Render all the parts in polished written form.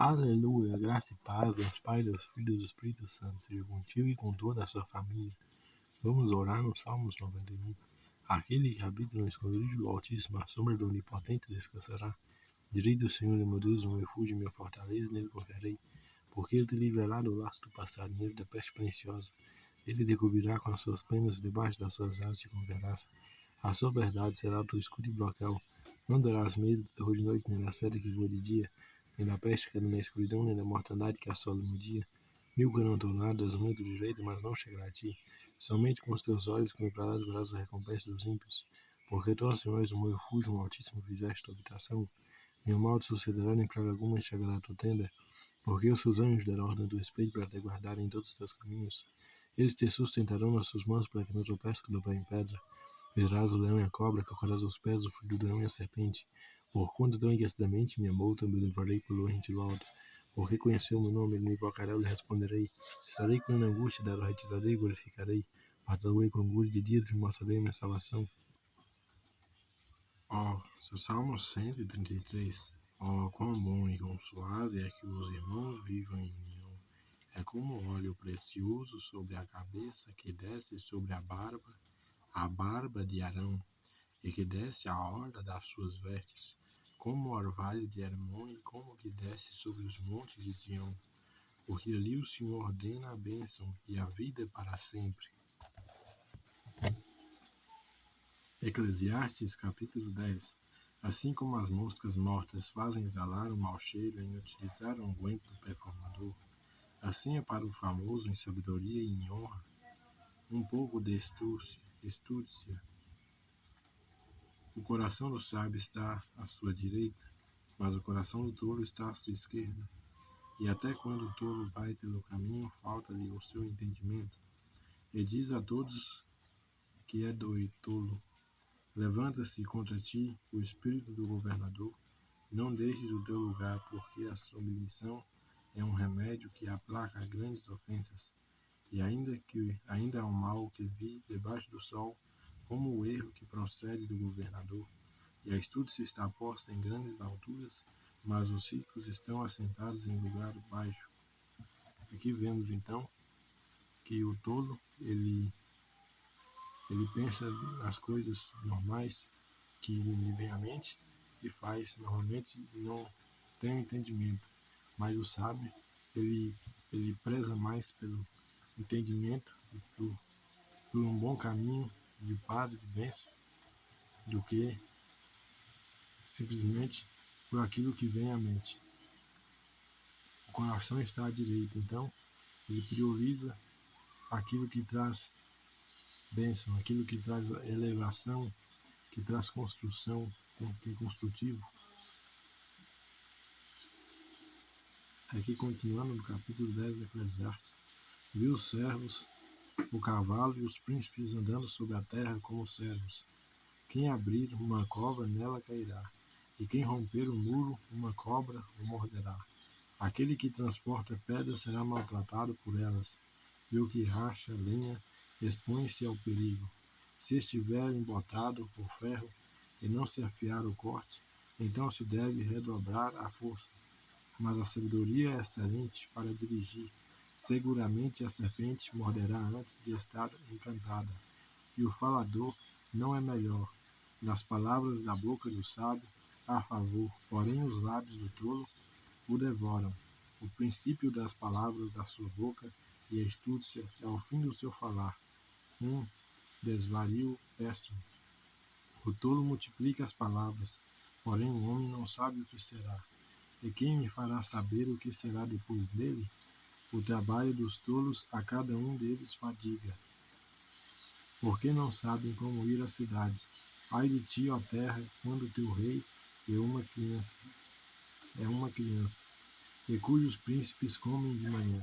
Aleluia, graça e paz, Deus Pai, Deus Filho e do Espírito Santo, seja contigo e com toda a sua família. Vamos orar no Salmos 91. Aquele que habita no esconderijo do Altíssimo, à sombra do Onipotente descansará. Direi do Senhor, meu Deus, o meu refúgio e minha fortaleza, nele confiarei. Porque ele te livrará do laço do passarinheiro, da peste perniciosa. Ele te cobrirá com as suas penas, debaixo das suas asas te confiarás. A sua verdade será o teu escudo e bloqueio. Não darás medo do terror de noite, nem da seta que voa de dia, nem da peste que anda na escuridão, nem da mortandade que assola no dia. 1000 cairão ao teu lado, 10 mil à tua direita, mas não chegará a ti. Somente com os teus olhos contemplarás verás a recompensa dos ímpios. Porque tu, Senhor, és o meu refúgio, o Altíssimo fizeste tua habitação. Nenhum mal te sucederá, nem praga alguma chegará à tua tenda. Porque os seus anjos darão ordem a teu respeito para te guardarem em todos os teus caminhos. Eles te sustentarão nas suas mãos para que não tropeces com o pé em pedra. Verás o leão e a cobra, calcarás aos pés o filho do leão e a serpente. Porquanto tão encarecidamente me amou, também o livrarei pelo torrente do alto. Porque conheceu o meu nome, ele me invocará, eu lhe responderei. Estarei com ele na angústia, dela retirarei e glorificarei. Fartá-lo-ei com orgulho de dia, e mostrarei a minha salvação. Salmo 133. Quão bom e quão suave é que os irmãos vivam em união. É como óleo precioso sobre a cabeça, que desce sobre a barba de Arão, e que desce a orla das suas vestes, como o orvalho de Hermon, e como que desce sobre os montes de Sião. Porque ali o Senhor ordena a bênção e a vida para sempre. Eclesiastes capítulo 10. Assim como as moscas mortas fazem exalar um mau cheiro em utilizar um unguento perfumador, assim é para o famoso em sabedoria e em honra um pouco de astúcia. O coração do sábio está à sua direita, mas o coração do tolo está à sua esquerda. E até quando o tolo vai pelo caminho, falta-lhe o seu entendimento. E diz a todos que é tolo: levanta-se contra ti o espírito do governador. Não deixes o teu lugar, porque a submissão é um remédio que aplaca grandes ofensas. E ainda há um mal que vi debaixo do sol, como o erro que procede do governador. E a astúcia está posta em grandes alturas, mas os ricos estão assentados em lugar baixo. Aqui vemos então que o tolo ele pensa nas coisas normais que lhe vem à mente e faz normalmente e não tem entendimento. Mas o sábio ele preza mais pelo entendimento e por um bom caminho de paz e de bênção do que simplesmente por aquilo que vem à mente. O coração está à direita, então ele prioriza aquilo que traz bênção, aquilo que traz elevação, que traz construção, que é construtivo. Aqui continuando no capítulo 10 do Eclesiastes, viu os servos, o cavalo e os príncipes andando sobre a terra como servos. Quem abrir uma cova, nela cairá, e quem romper o muro, uma cobra o morderá. Aquele que transporta pedras será maltratado por elas, e o que racha lenha expõe-se ao perigo. Se estiver embotado por ferro e não se afiar o corte, então se deve redobrar a força. Mas a sabedoria é excelente para dirigir. Seguramente a serpente morderá antes de estar encantada, e o falador não é melhor. Nas palavras da boca do sábio há favor, porém os lábios do tolo o devoram. O princípio das palavras da sua boca e a astúcia é o fim do seu falar. Um desvario péssimo. O tolo multiplica as palavras, porém o homem não sabe o que será. E quem me fará saber o que será depois dele? O trabalho dos tolos a cada um deles fadiga. Porque não sabem como ir à cidade. Ai de ti, ó terra, quando teu rei é uma criança, e cujos príncipes comem de manhã.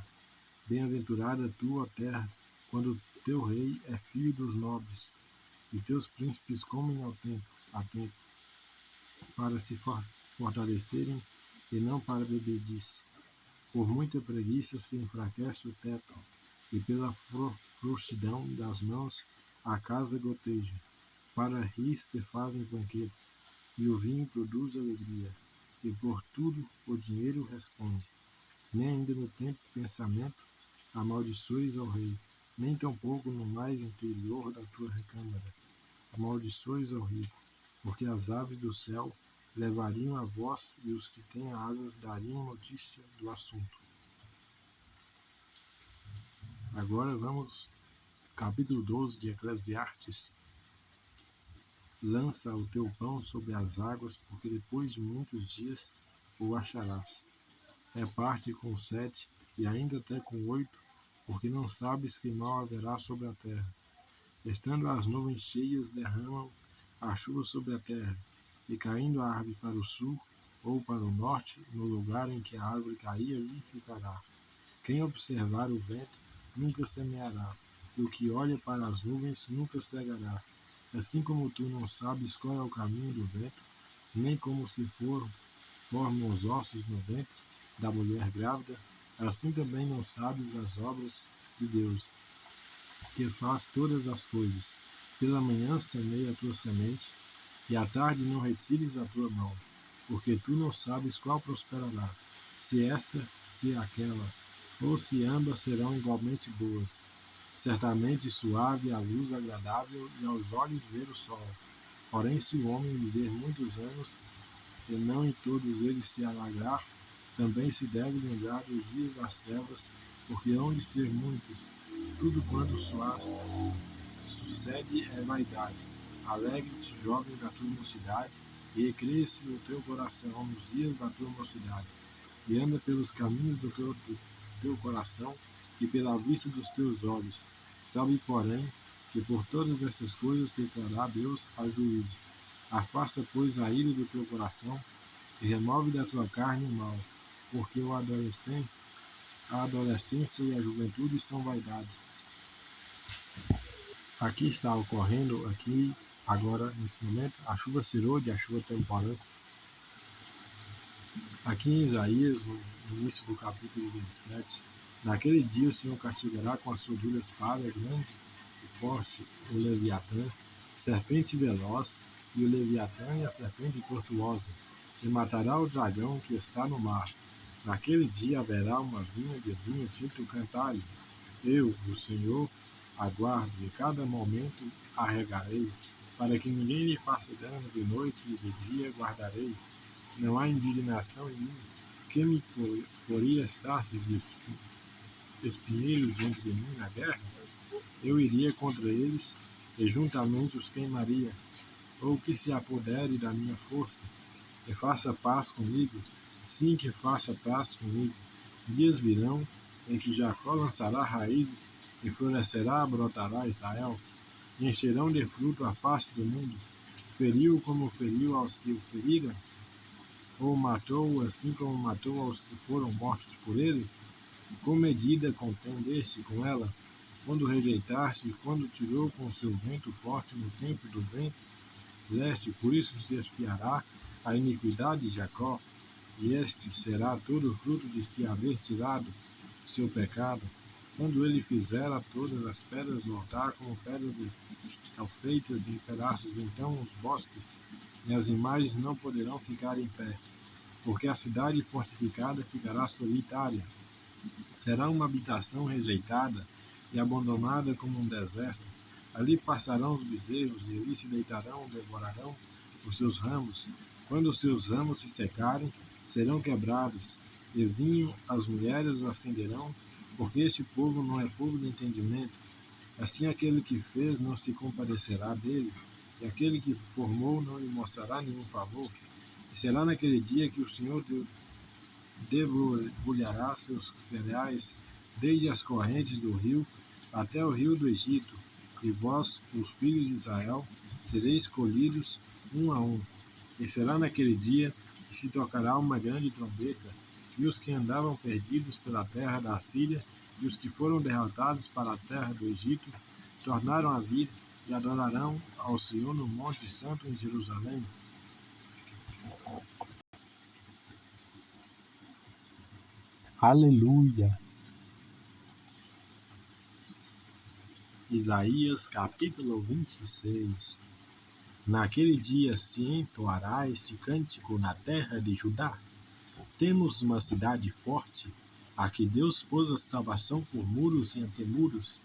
Bem-aventurada tu, ó terra, quando teu rei é filho dos nobres, e teus príncipes comem a tempo, para se fortalecerem e não para bebedice. Por muita preguiça se enfraquece o teto, e pela frouxidão das mãos a casa goteja. Para rir se fazem banquetes, e o vinho produz alegria, e por tudo o dinheiro responde. Nem ainda no tempo do pensamento amaldiçoes ao rei, nem tampouco no mais interior da tua recâmara amaldiçoes ao rico, porque as aves do céu levariam a voz e os que têm asas dariam notícia do assunto. Agora vamos, capítulo 12 de Eclesiastes. Lança o teu pão sobre as águas, porque depois de muitos dias o acharás. Reparte com 7 e ainda até com 8, porque não sabes que mal haverá sobre a terra. Estando as nuvens cheias, derramam a chuva sobre a terra, e caindo a árvore para o sul ou para o norte, no lugar em que a árvore caía, ali ficará. Quem observar o vento nunca semeará, e o que olha para as nuvens nunca cegará. Assim como tu não sabes qual é o caminho do vento, nem como se formam os ossos no ventre da mulher grávida, assim também não sabes as obras de Deus, que faz todas as coisas. Pela manhã semeia a tua semente, e à tarde não retires a tua mão, porque tu não sabes qual prosperará, se esta, se aquela, ou se ambas serão igualmente boas. Certamente suave a luz agradável e aos olhos ver o sol. Porém, se o homem viver muitos anos, e não em todos eles se alegrar, também se deve lembrar dos dias das trevas, porque hão de ser muitos. Tudo quanto sucede é vaidade. Alegre-te, jovem, da tua mocidade, e recreia-se o teu coração nos dias da tua mocidade, e anda pelos caminhos do teu coração e pela vista dos teus olhos. Sabe, porém, que por todas essas coisas te trará Deus a juízo. Afasta, pois, a ira do teu coração, e remove da tua carne o mal, porque a adolescência e a juventude são vaidades. Aqui está ocorrendo, agora, nesse momento, a chuva serôdia, a chuva temporã. Aqui em Isaías, no início do capítulo 27, naquele dia o Senhor castigará com a sua dura espada grande e forte o Leviatã, serpente veloz, e o Leviatã e a serpente tortuosa, e matará o dragão que está no mar. Naquele dia haverá uma vinha de vinho tinto cantalho. Eu, o Senhor, aguardo, e cada momento arregarei, para que ninguém lhe faça dano de noite e de dia guardarei. Não há indignação em mim, que me poria sarças de espinheiros diante de mim na guerra? Eu iria contra eles, e juntamente os queimaria, ou que se apodere da minha força, e faça paz comigo, sim, que faça paz comigo. Dias virão em que Jacó lançará raízes, e florescerá, brotará Israel, e encherão de fruto a face do mundo. Feriu como feriu aos que o feriram, ou matou assim como matou aos que foram mortos por ele? Com medida contendeste com ela, quando rejeitaste, e quando tirou com seu vento forte no tempo do vento leste, por isso se expiará a iniquidade de Jacó, e este será todo fruto de se haver tirado seu pecado, quando ele fizer a todas as pedras voltar como pedras feitas em pedaços, então os bosques e as imagens não poderão ficar em pé, porque a cidade fortificada ficará solitária. Será uma habitação rejeitada e abandonada como um deserto. Ali passarão os bezerros, e ali se deitarão, devorarão os seus ramos. Quando os seus ramos se secarem, serão quebrados, e vinho as mulheres o acenderão, porque este povo não é povo de entendimento. Assim aquele que fez não se compadecerá dele, e aquele que formou não lhe mostrará nenhum favor. E será naquele dia que o Senhor debulhará seus cereais, desde as correntes do rio até o rio do Egito, e vós, os filhos de Israel, sereis escolhidos um a um. E será naquele dia que se tocará uma grande trombeta, e os que andavam perdidos pela terra da Síria, e os que foram derrotados para a terra do Egito, tornaram a vir e adorarão ao Senhor no Monte Santo em Jerusalém. Aleluia! Isaías capítulo 26. Naquele dia se entoará este cântico na terra de Judá. Temos uma cidade forte, a que Deus pôs a salvação por muros e antemuros.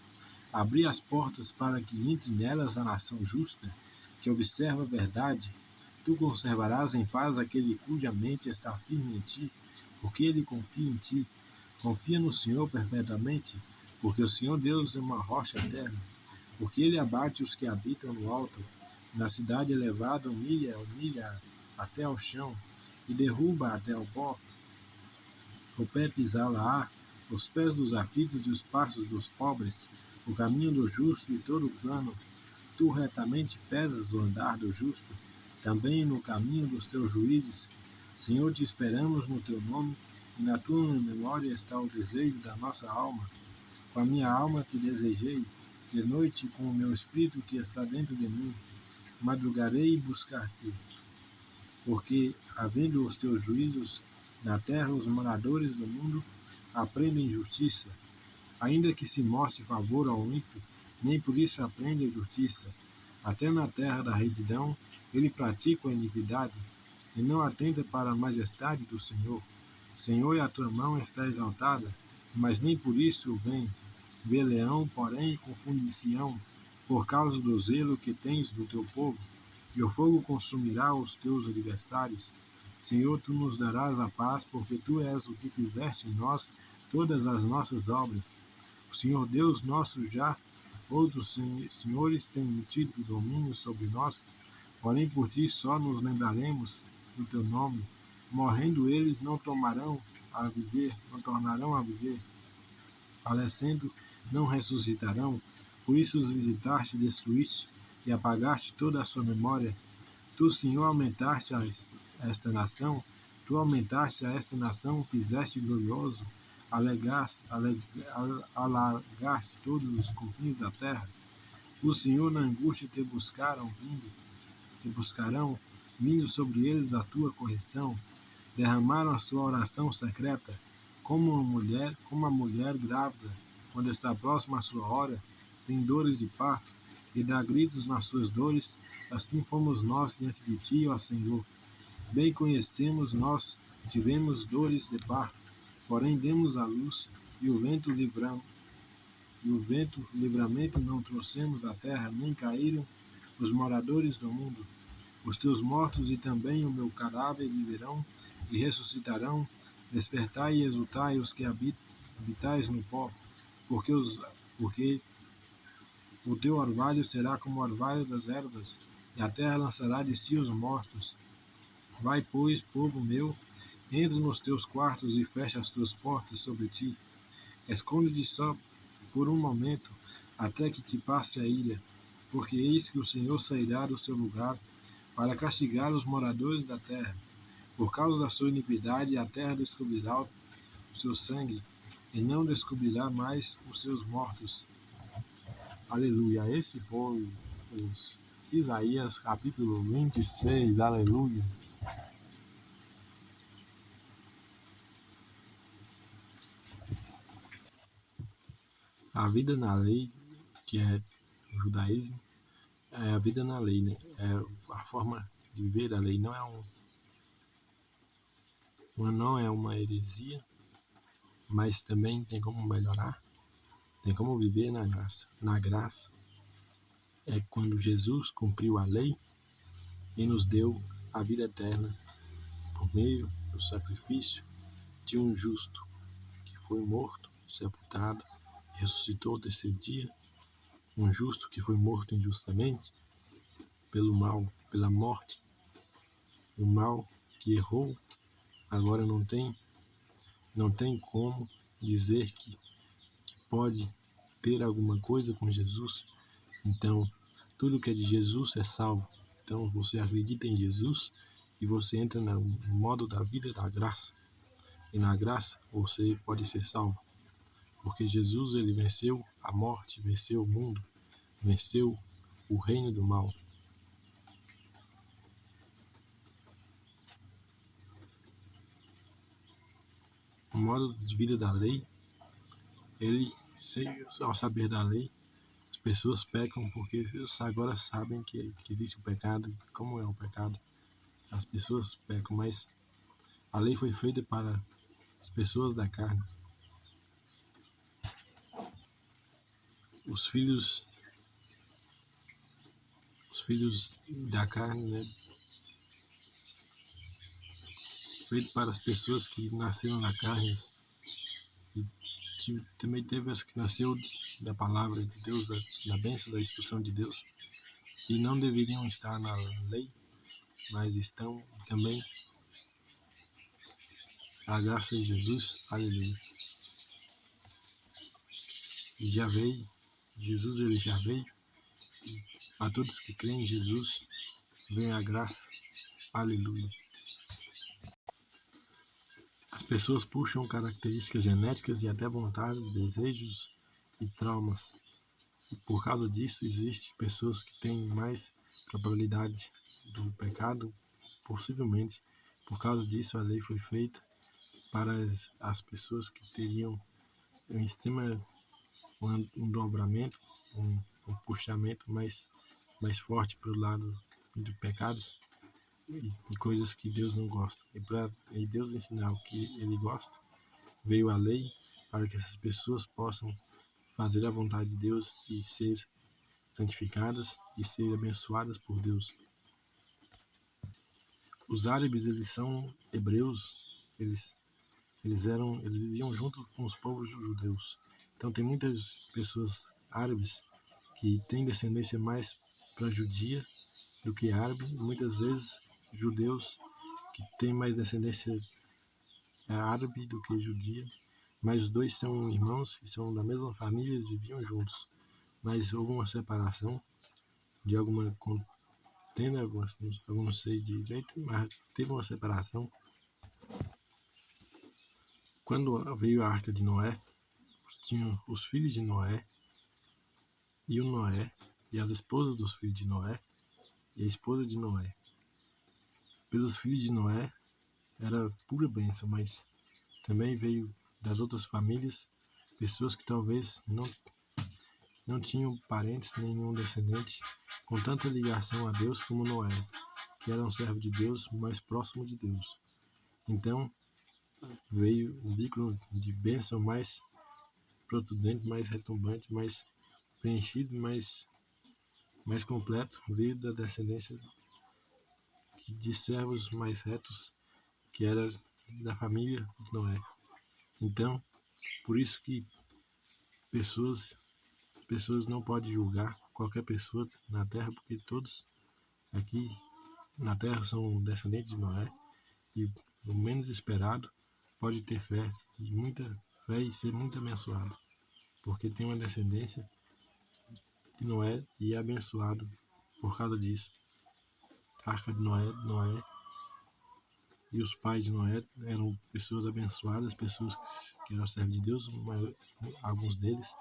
Abri as portas para que entre nelas a nação justa, que observa a verdade. Tu conservarás em paz aquele cuja mente está firme em ti, porque ele confia em ti. Confia no Senhor perpetuamente, porque o Senhor Deus é uma rocha eterna. Porque ele abate os que habitam no alto, na cidade elevada humilha até ao chão, e derruba até ao pó. O pé pisá-la-á, os pés dos aflitos e os passos dos pobres, o caminho do justo e todo o plano. Tu retamente pesas o andar do justo, também no caminho dos teus juízes. Senhor, te esperamos no teu nome, e na tua memória está o desejo da nossa alma. Com a minha alma te desejei, de noite com o meu espírito que está dentro de mim. Madrugarei e buscar-te, porque, havendo os teus juízos na terra, os moradores do mundo aprendem justiça. Ainda que se mostre favor ao ímpio, nem por isso aprende a justiça. Até na terra da retidão ele pratica a iniquidade, e não atenta para a majestade do Senhor. Senhor, a tua mão está exaltada, mas nem por isso vem. Vê Leão, porém, confunde Sião, por causa do zelo que tens do teu povo, e o fogo consumirá os teus adversários. Senhor, tu nos darás a paz, porque tu és o que fizeste em nós todas as nossas obras. O Senhor Deus nosso já outros senhores têm tido domínio sobre nós, porém por ti só nos lembraremos do teu nome. Morrendo eles não tornarão a viver, falecendo não ressuscitarão. Por isso os visitaste, destruíste e apagaste toda a sua memória. Tu, Senhor, aumentaste a esta nação, fizeste glorioso, alargaste todos os confins da terra. O Senhor na angústia te buscarão, vindo sobre eles a tua correção. Derramaram a sua oração secreta, como a mulher grávida, quando está próxima à sua hora, tem dores de parto, e dá gritos nas suas dores. Assim fomos nós diante de ti, ó Senhor. Bem conhecemos, nós tivemos dores de parto, porém demos à luz, e o livramento não trouxemos à terra, nem caíram os moradores do mundo. Os teus mortos e também o meu cadáver viverão e ressuscitarão. Despertai e exultai os que habitais no pó, porque o teu orvalho será como o orvalho das ervas, e a terra lançará de si os mortos. Vai, pois, povo meu, entra nos teus quartos e fecha as tuas portas sobre ti. Esconde-te só por um momento, até que te passe a ira, porque eis que o Senhor sairá do seu lugar para castigar os moradores da terra. Por causa da sua iniquidade, a terra descobrirá o seu sangue, e não descobrirá mais os seus mortos. Aleluia. Esse foi os Isaías capítulo 26. Aleluia. A vida na lei, que é o judaísmo, é a vida na lei, né? É a forma de viver a lei, não é uma heresia, mas também tem como melhorar, tem como viver na graça. Na graça é quando Jesus cumpriu a lei e nos deu a vida eterna por meio do sacrifício de um justo que foi morto, sepultado e ressuscitou ao terceiro dia. Um justo que foi morto injustamente pelo mal, pela morte. O mal que errou agora não tem como dizer que pode ter alguma coisa com Jesus. Então, tudo que é de Jesus é salvo. Então, você acredita em Jesus e você entra no modo da vida da graça. E na graça você pode ser salvo. Porque Jesus, ele venceu a morte, venceu o mundo, venceu o reino do mal. O modo de vida da lei, ao saber da lei, as pessoas pecam porque agora sabem que existe o pecado e como é o pecado. As pessoas pecam, mas a lei foi feita para as pessoas da carne. Os filhos da carne, né? Feito para as pessoas que nasceram na carne e também teve as que nasceu da palavra de Deus, da bênção, da instrução de Deus, e não deveriam estar na lei, mas estão também. A graça de Jesus, aleluia. E já veio, Jesus ele já veio, a todos que creem em Jesus, vem a graça, aleluia. As pessoas puxam características genéticas e até vontades, desejos e traumas. E por causa disso, existem pessoas que têm mais probabilidade do pecado, possivelmente. Por causa disso, a lei foi feita para as pessoas que teriam um dobramento, um puxamento mais forte para o lado de pecados e coisas que Deus não gosta. E para Deus ensinar o que Ele gosta, veio a lei para que essas pessoas possam fazer a vontade de Deus e ser santificadas e ser abençoadas por Deus. Os árabes, eles são hebreus, eles viviam junto com os povos judeus. Então tem muitas pessoas árabes que têm descendência mais para judia do que árabe, e muitas vezes judeus que têm mais descendência árabe do que judia, mas os dois são irmãos e são da mesma família, eles viviam juntos. Mas houve uma separação de alguma contenda, eu não sei direito, mas teve uma separação. Quando veio a Arca de Noé, tinham os filhos de Noé e o Noé e as esposas dos filhos de Noé e a esposa de Noé. Pelos filhos de Noé era pura bênção, mas também veio das outras famílias pessoas que talvez não tinham parentes, nenhum descendente com tanta ligação a Deus como Noé, que era um servo de Deus mais próximo de Deus. Então veio um vínculo de bênção mais protudente, mais retumbante, mais preenchido, mais completo, veio da descendência de servos mais retos, que era da família de Noé. Então, por isso que pessoas não podem julgar qualquer pessoa na terra, porque todos aqui na terra são descendentes de Noé, e o menos esperado pode ter fé, e muita fé e ser muito abençoado, porque tem uma descendência de Noé e é abençoado por causa disso. A Arca de Noé e os pais de Noé eram pessoas abençoadas, pessoas que eram servos de Deus, alguns deles.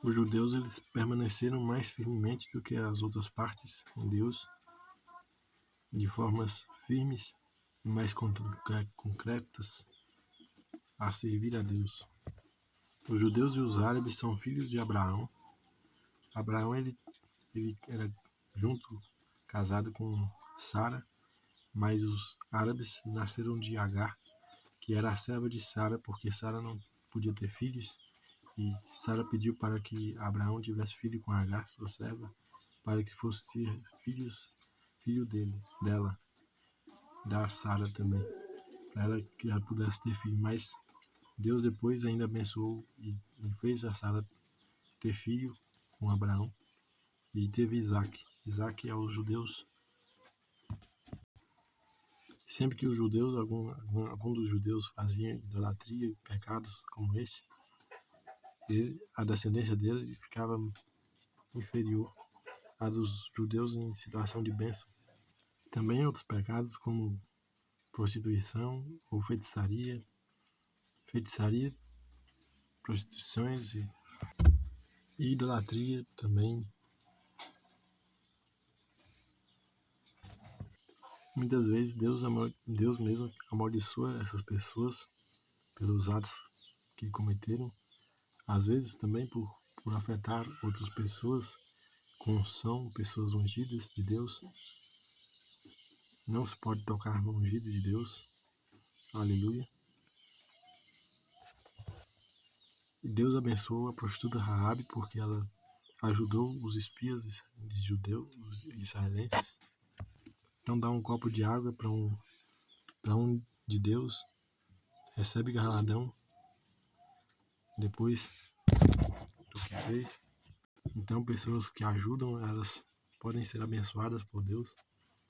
Os judeus eles permaneceram mais firmemente do que as outras partes em Deus, de formas firmes e mais concretas a servir a Deus. Os judeus e os árabes são filhos de Abraão. Abraão ele era casado com Sara, mas os árabes nasceram de Agar, que era a serva de Sara, porque Sara não podia ter filhos, e Sara pediu para que Abraão tivesse filho com Agar, sua serva, para que fosse filho dela, da Sara também, para que ela pudesse ter filho. Mas Deus depois ainda abençoou e fez a Sara ter filho com Abraão, e teve Isaac. Isaac aos judeus. Sempre que os judeus, algum dos judeus fazia idolatria e pecados como esse, a descendência dele ficava inferior à dos judeus em situação de bênção. Também outros pecados como prostituição ou feitiçaria, prostituições e idolatria também. Muitas vezes Deus mesmo amaldiçoa essas pessoas pelos atos que cometeram, às vezes também por afetar outras pessoas com unção, pessoas ungidas de Deus. Não se pode tocar no ungido de Deus. Aleluia. E Deus abençoou a prostituta Raabe porque ela ajudou os espias de judeus, israelenses. Então dá um copo de água para um de Deus, recebe galardão depois do que fez. Então pessoas que ajudam, elas podem ser abençoadas por Deus,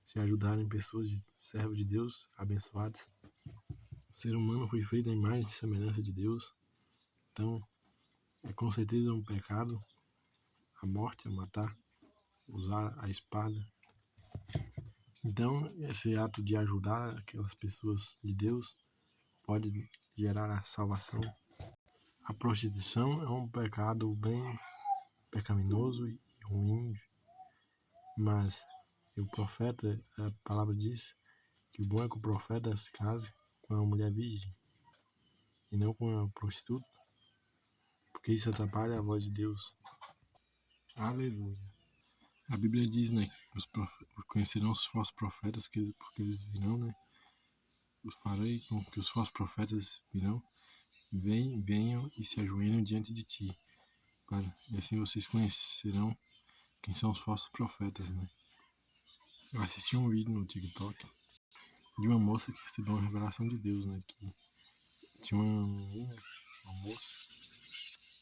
se ajudarem pessoas de servos de Deus abençoadas. O ser humano foi feito à imagem e semelhança de Deus. Então é com certeza um pecado a morte, a matar, usar a espada. Então, esse ato de ajudar aquelas pessoas de Deus pode gerar a salvação. A prostituição é um pecado bem pecaminoso e ruim, mas o profeta, a palavra diz que o bom é que o profeta se case com uma mulher virgem e não com uma prostituta, porque isso atrapalha a voz de Deus. Aleluia. A Bíblia diz, né, que conhecerão os falsos profetas, porque eles virão, né? Eu farei com que os falsos profetas virão, venham e se ajoelhem diante de ti. E assim vocês conhecerão quem são os falsos profetas, né? Eu assisti um vídeo no TikTok de uma moça que recebeu uma revelação de Deus, né? Que tinha uma menina, uma moça,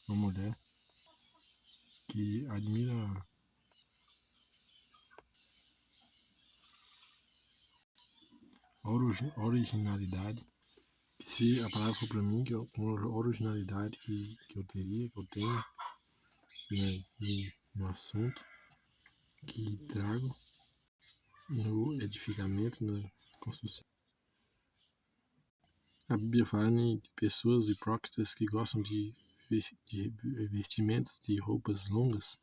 uma mulher que admira a originalidade. Que se a palavra for para mim, que com a originalidade que eu teria, que eu tenho, né, no assunto que trago no edificamento, na construção. A Bíblia fala de pessoas hipócritas que gostam de vestimentas de roupas longas.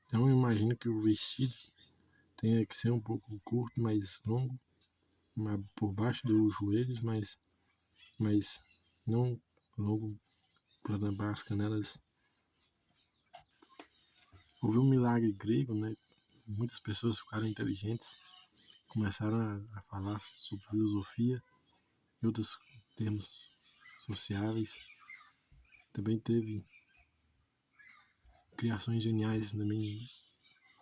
Então eu imagino que o vestido tenha que ser um pouco curto, mais longo, por baixo dos joelhos, mas não longo para tampar as canelas. Houve um milagre grego, né? Muitas pessoas ficaram inteligentes, começaram a falar sobre filosofia e outros termos sociáveis. Também teve criações geniais também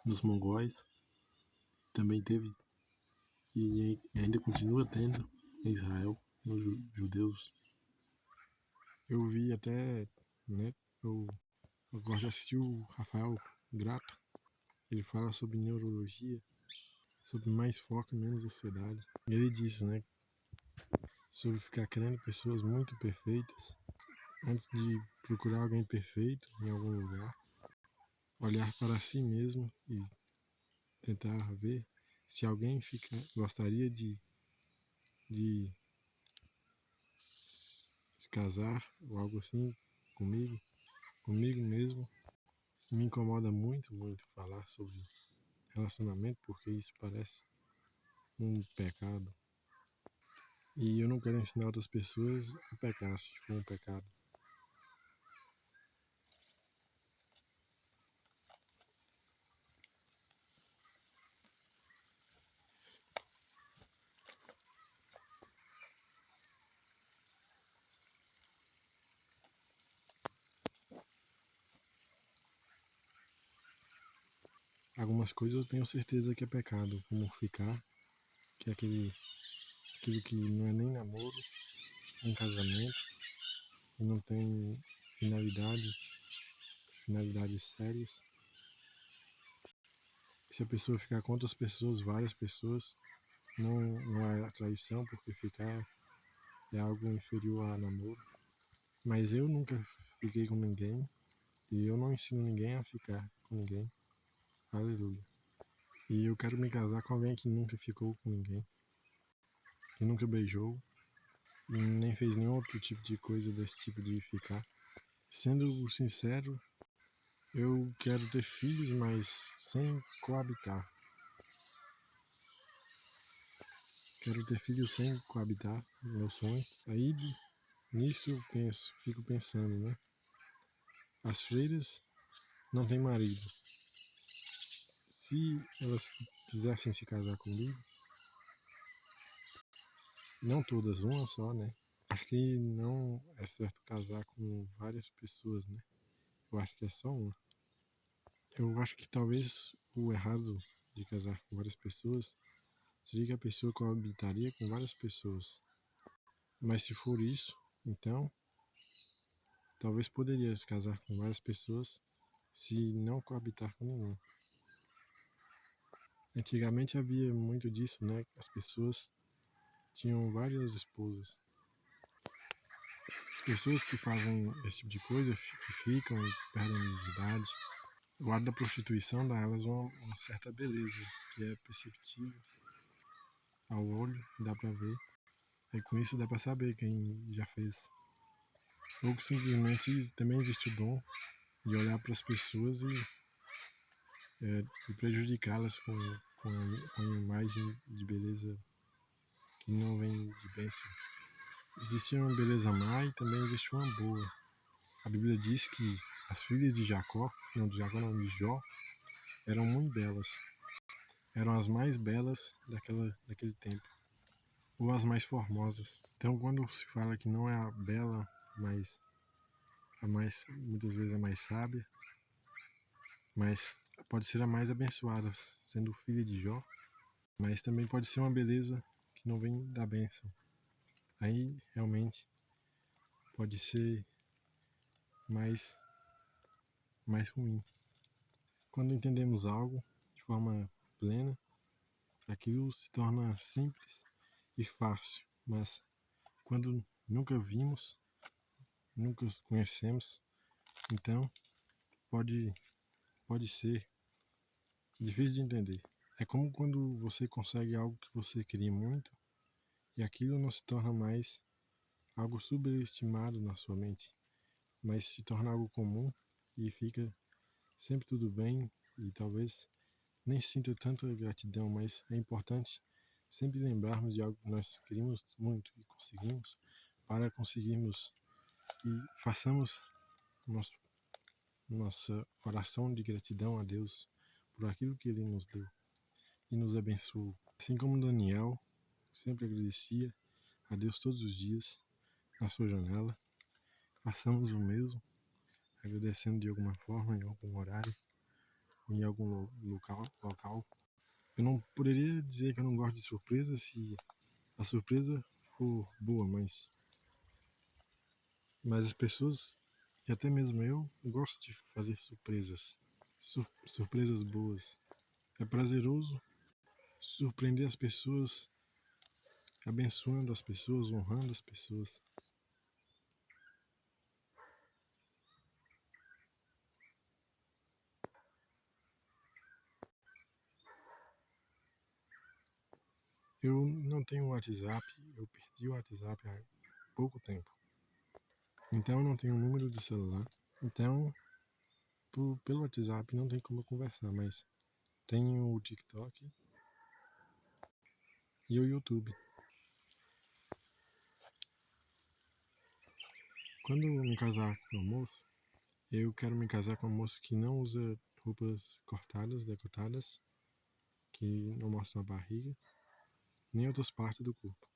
nos mongóis. Também teve e ainda continua tendo em Israel, nos judeus. Eu vi até, né, eu gosto de assistir o Rafael Grato. Ele fala sobre neurologia, sobre mais foco e menos ansiedade. E ele disse, né, sobre ficar querendo pessoas muito perfeitas antes de procurar alguém perfeito em algum lugar, olhar para si mesmo e tentar ver se alguém gostaria de se casar ou algo assim comigo mesmo. Me incomoda muito falar sobre relacionamento, porque isso parece um pecado. E eu não quero ensinar outras pessoas a pecar, se for um pecado. Algumas coisas eu tenho certeza que é pecado, como ficar, que é aquilo que não é nem namoro, nem casamento, e não tem finalidades sérias. Se a pessoa ficar com outras pessoas, várias pessoas, não é traição, porque ficar é algo inferior a namoro. Mas eu nunca fiquei com ninguém e eu não ensino ninguém a ficar com ninguém. Aleluia. E eu quero me casar com alguém que nunca ficou com ninguém, que nunca beijou, e nem fez nenhum outro tipo de coisa desse tipo de ficar. Sendo sincero, eu quero ter filhos, mas sem coabitar. Quero ter filhos sem coabitar, meu sonho. Aí Nisso eu fico pensando, né? As freiras não têm marido. Se elas quisessem se casar comigo, não todas, uma só, né? Acho que não é certo casar com várias pessoas, né? Eu acho que é só uma. Eu acho que talvez o errado de casar com várias pessoas seria que a pessoa coabitaria com várias pessoas. Mas se for isso, então talvez poderia se casar com várias pessoas se não coabitar com nenhuma. Antigamente havia muito disso, né? As pessoas tinham várias esposas. As pessoas que fazem esse tipo de coisa, que ficam e perdem de idade, o ato da prostituição dá a elas uma certa beleza, que é perceptível ao olho, dá pra ver. E com isso dá pra saber quem já fez. Ou que simplesmente também existe o dom de olhar para as pessoas e prejudicá-las com a imagem de beleza que não vem de bênção. Existe uma beleza má e também existe uma boa. A Bíblia diz que as filhas de Jacó, não de Jacó, não de Jó, eram muito belas. Eram as mais belas daquele tempo, ou as mais formosas. Então, quando se fala que não é a bela, mas muitas vezes a mais sábia, mas pode ser a mais abençoada, sendo filha de Jó, mas também pode ser uma beleza que não vem da bênção. Aí realmente pode ser mais, mais ruim. Quando entendemos algo de forma plena, aquilo se torna simples e fácil, mas quando nunca vimos, nunca conhecemos, então pode, pode ser difícil de entender. É como quando você consegue algo que você queria muito e aquilo não se torna mais algo subestimado na sua mente, mas se torna algo comum e fica sempre tudo bem e talvez nem sinta tanta gratidão, mas é importante sempre lembrarmos de algo que nós queríamos muito e conseguimos para conseguirmos que façamos nosso, nossa oração de gratidão a Deus por aquilo que Ele nos deu e nos abençoou. Assim como Daniel sempre agradecia a Deus todos os dias na sua janela, façamos o mesmo, agradecendo de alguma forma, em algum horário, em algum local. Eu não poderia dizer que eu não gosto de surpresa se a surpresa for boa, mas as pessoas, e até mesmo eu, gosto de fazer surpresas, surpresas boas. É prazeroso surpreender as pessoas, abençoando as pessoas, honrando as pessoas. Eu não tenho WhatsApp, eu perdi o WhatsApp há pouco tempo. Então eu não tenho número de celular. Então, pelo WhatsApp não tem como eu conversar, mas tenho o TikTok e o YouTube. Quando eu me casar com uma moça, eu quero me casar com uma moça que não usa roupas cortadas, decotadas, que não mostram a barriga, nem outras partes do corpo.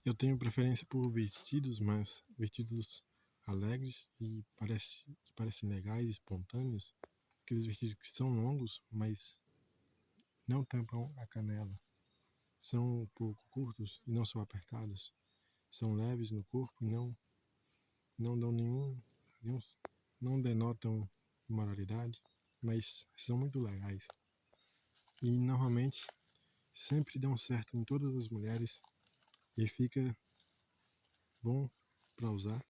Eu tenho preferência por vestidos, mas vestidos alegres e que parecem legais, espontâneos. Aqueles vestidos que são longos, mas não tampam a canela. São um pouco curtos e não são apertados. São leves no corpo e não dão nenhum, não denotam moralidade, mas são muito legais. E normalmente sempre dão certo em todas as mulheres e fica bom para usar.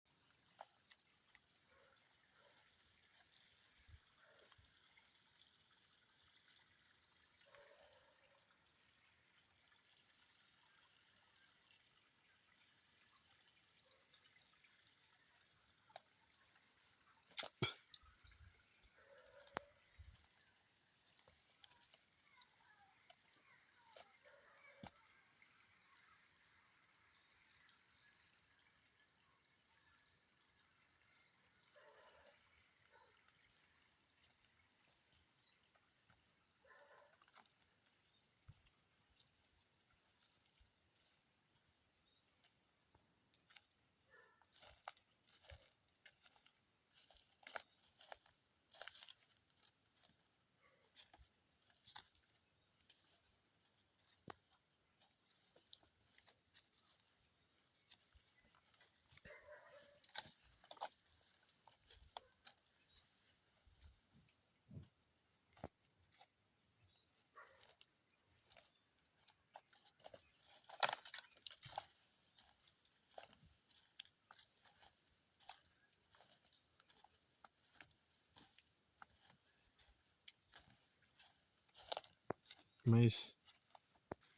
mas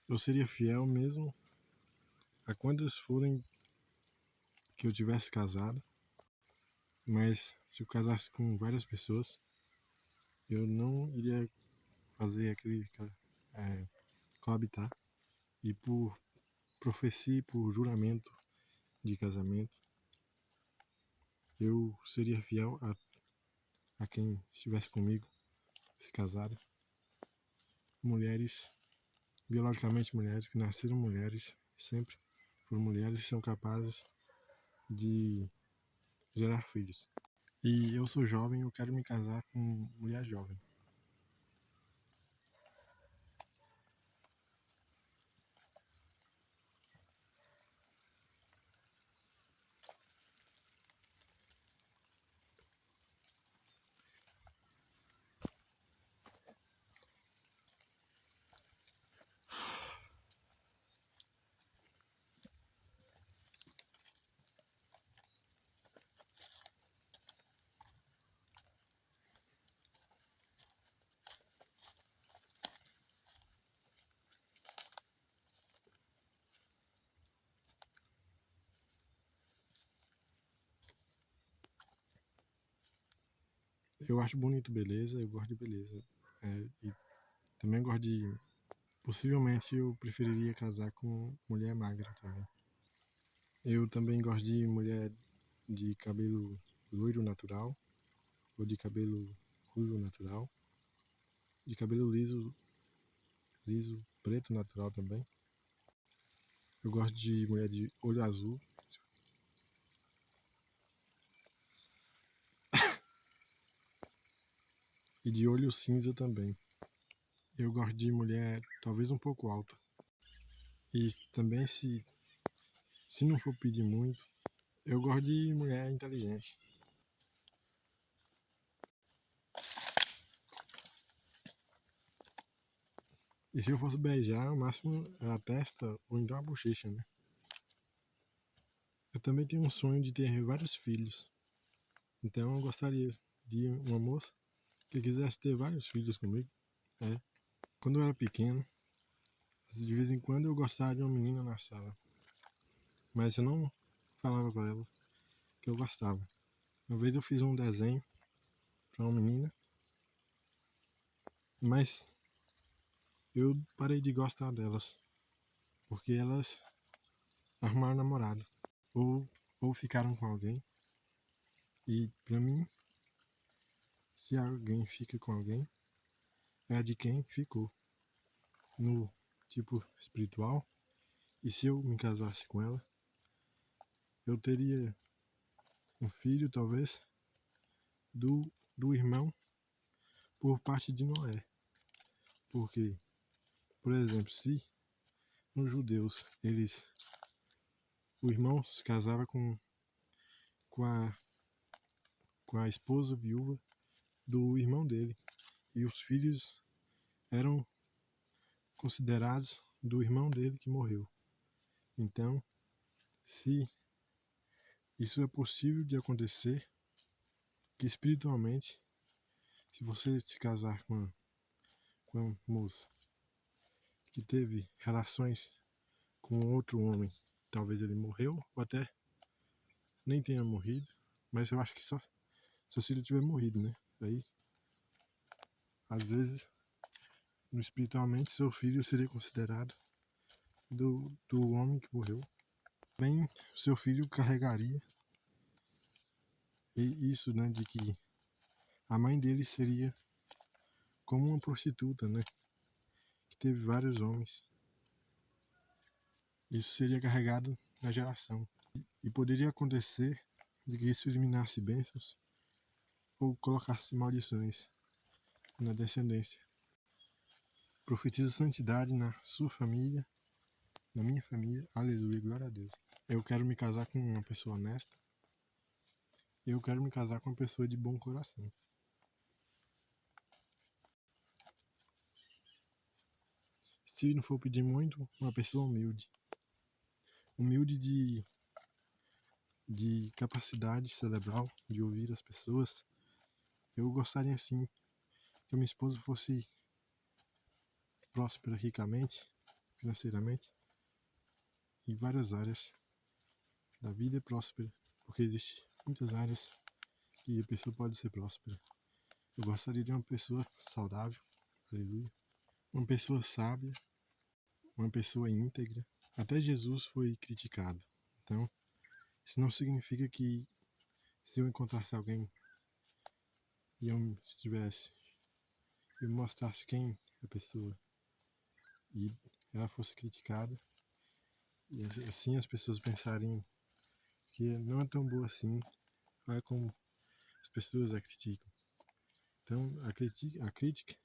eu seria fiel mesmo a quantas forem que eu tivesse casado, mas se eu casasse com várias pessoas, eu não iria fazer aquele coabitar. E por profecia, por juramento de casamento, eu seria fiel a quem estivesse comigo, se casado. Mulheres, biologicamente mulheres, que nasceram mulheres, sempre foram mulheres e são capazes de gerar filhos. E eu sou jovem, eu quero me casar com mulher jovem. Eu acho bonito beleza, eu gosto de beleza. E também gosto de... Possivelmente eu preferiria casar com mulher magra também. Eu também gosto de mulher de cabelo loiro natural, ou de cabelo ruivo natural, de cabelo liso preto natural também. Eu gosto de mulher de olho azul. E de olho cinza também. Eu gosto de mulher talvez um pouco alta. E também se não for pedir muito, eu gosto de mulher inteligente. E se eu fosse beijar, o máximo a testa ou então a bochecha, né? Eu também tenho um sonho de ter vários filhos. Então eu gostaria de uma moça que quisesse ter vários filhos comigo. Quando eu era pequeno, de vez em quando eu gostava de uma menina na sala. Mas eu não falava pra ela que eu gostava. Uma vez eu fiz um desenho pra uma menina, mas eu parei de gostar delas. Porque elas arrumaram namorado. Ou ficaram com alguém. E pra mim, se alguém fica com alguém, é de quem ficou. No tipo espiritual. E se eu me casasse com ela, eu teria um filho, talvez, do irmão por parte de Noé. Porque, por exemplo, se nos judeus o irmão se casava com, a, com a esposa viúva do irmão dele, e os filhos eram considerados do irmão dele que morreu. Então, se isso é possível de acontecer, que espiritualmente, se você se casar com uma moça que teve relações com outro homem, talvez ele morreu, ou até nem tenha morrido, mas eu acho que só se ele tiver morrido, né? Aí, às vezes, no espiritualmente, seu filho seria considerado do homem que morreu. Bem, seu filho carregaria isso, né, de que a mãe dele seria como uma prostituta, né, que teve vários homens. Isso seria carregado na geração. E poderia acontecer de que isso eliminasse bênçãos ou colocasse maldições na descendência. Profetiza santidade na sua família, na minha família. Aleluia, glória a Deus. Eu quero me casar com uma pessoa honesta. Eu quero me casar com uma pessoa de bom coração. Se não for pedir muito, uma pessoa humilde. Humilde de capacidade cerebral, de ouvir as pessoas. Eu gostaria assim que a minha esposa fosse próspera ricamente, financeiramente, e várias áreas da vida é próspera, porque existem muitas áreas que a pessoa pode ser próspera. Eu gostaria de uma pessoa saudável, aleluia, uma pessoa sábia, uma pessoa íntegra. Até Jesus foi criticado. Então, isso não significa que se eu encontrasse alguém e eu estivesse e mostrasse quem é a pessoa e ela fosse criticada, e assim as pessoas pensariam que não é tão boa assim, não é como as pessoas a criticam. Então, a crítica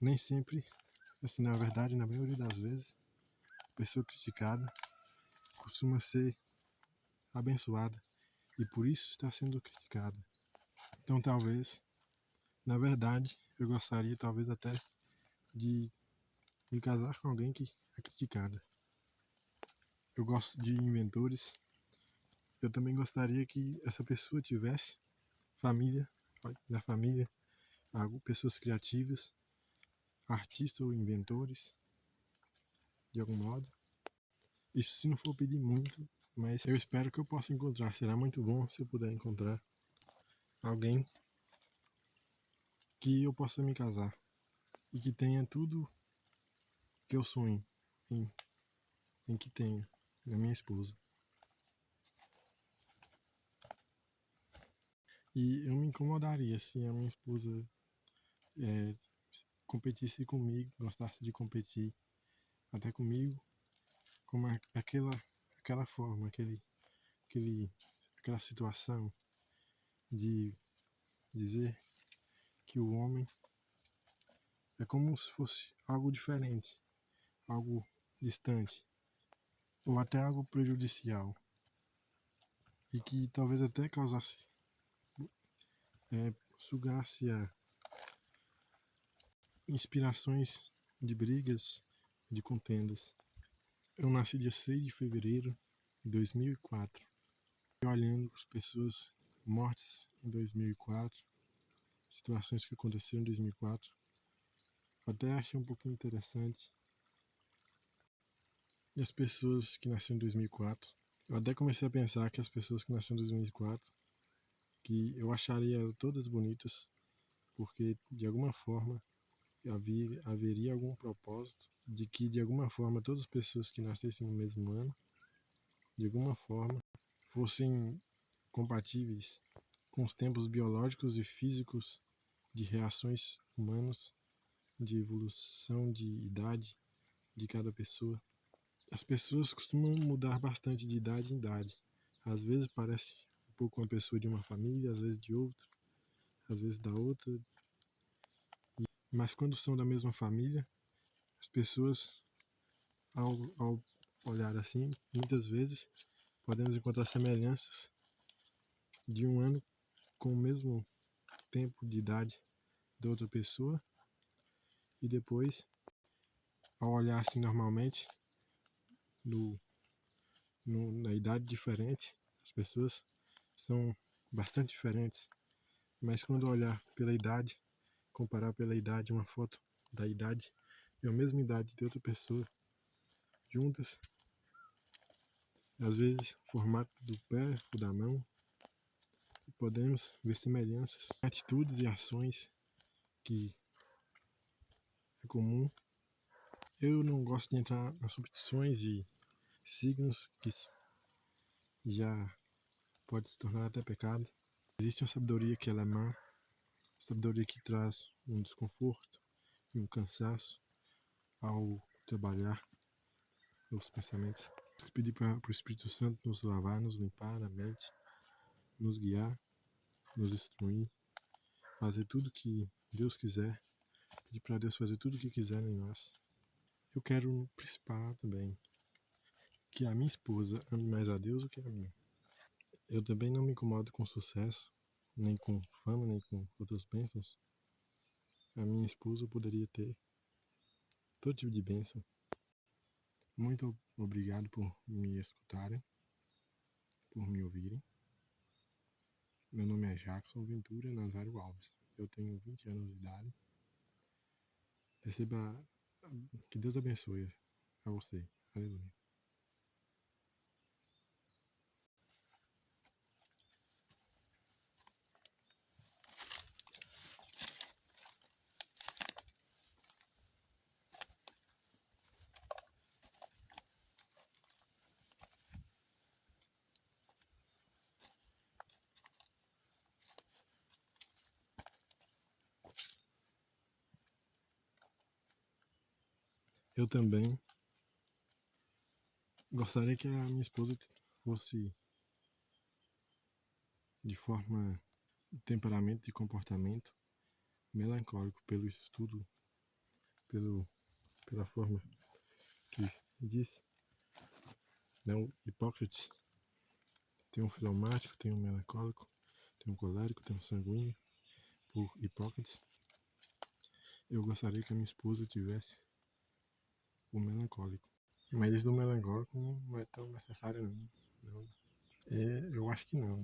nem sempre, assim, na verdade, na maioria das vezes, a pessoa criticada costuma ser abençoada e por isso está sendo criticada. Então, talvez, na verdade, eu gostaria talvez até de me casar com alguém que é criticada. Eu gosto de inventores. Eu também gostaria que essa pessoa tivesse família, na família, pessoas criativas, artistas ou inventores, de algum modo. Isso se não for pedir muito, mas eu espero que eu possa encontrar. Será muito bom se eu puder encontrar alguém que eu possa me casar e que tenha tudo que eu sonho em que tenha na minha esposa. E eu me incomodaria se a minha esposa é, competisse comigo, gostasse de competir até comigo, como aquela forma, aquela situação de dizer que o homem é como se fosse algo diferente, algo distante, ou até algo prejudicial, e que talvez até causasse, sugasse a inspirações de brigas, de contendas. Eu nasci dia 6 de fevereiro de 2004, e olhando as pessoas mortas em 2004, situações que aconteceram em 2004, eu até achei um pouquinho interessante. E as pessoas que nasceram em 2004, eu até comecei a pensar que as pessoas que nasceram em 2004, que eu acharia todas bonitas, porque de alguma forma haveria algum propósito de que de alguma forma todas as pessoas que nascessem no mesmo ano, de alguma forma, fossem compatíveis com os tempos biológicos e físicos de reações humanas, de evolução de idade de cada pessoa. As pessoas costumam mudar bastante de idade em idade. Às vezes parece um pouco uma pessoa de uma família, às vezes de outra, às vezes da outra. Mas quando são da mesma família, as pessoas, ao olhar assim, muitas vezes podemos encontrar semelhanças de um ano com o mesmo tempo de idade da outra pessoa, e depois, ao olhar assim normalmente, no, na idade diferente, as pessoas são bastante diferentes, mas quando olhar pela idade, comparar pela idade uma foto da idade e a mesma idade de outra pessoa juntas, às vezes formato do pé ou da mão, podemos ver semelhanças, atitudes e ações que é comum. Eu não gosto de entrar nas substituições e signos que já pode se tornar até pecado. Existe uma sabedoria que ela é má, sabedoria que traz um desconforto e um cansaço ao trabalhar os pensamentos. Pedir para o Espírito Santo nos lavar, nos limpar a mente, nos guiar, nos instruir, fazer tudo que Deus quiser, pedir para Deus fazer tudo o que quiser em nós. Eu quero principar também que a minha esposa ame mais a Deus do que a mim. Eu também não me incomodo com sucesso, nem com fama, nem com outras bênçãos. A minha esposa poderia ter todo tipo de bênção. Muito obrigado por me escutarem, por me ouvirem. Meu nome é Jackson Ventura Nazário Alves. Eu tenho 20 anos de idade. Receba Que Deus abençoe a você. Aleluia. Eu também gostaria que a minha esposa fosse de forma, temperamento e comportamento melancólico pelo estudo, pela forma que diz, né? O Hipócrates tem um fleumático, tem um melancólico, tem um colérico, tem um sanguíneo. Por Hipócrates, eu gostaria que a minha esposa tivesse o melancólico. Mas isso do melancólico não é tão necessário, não. Eu acho que não.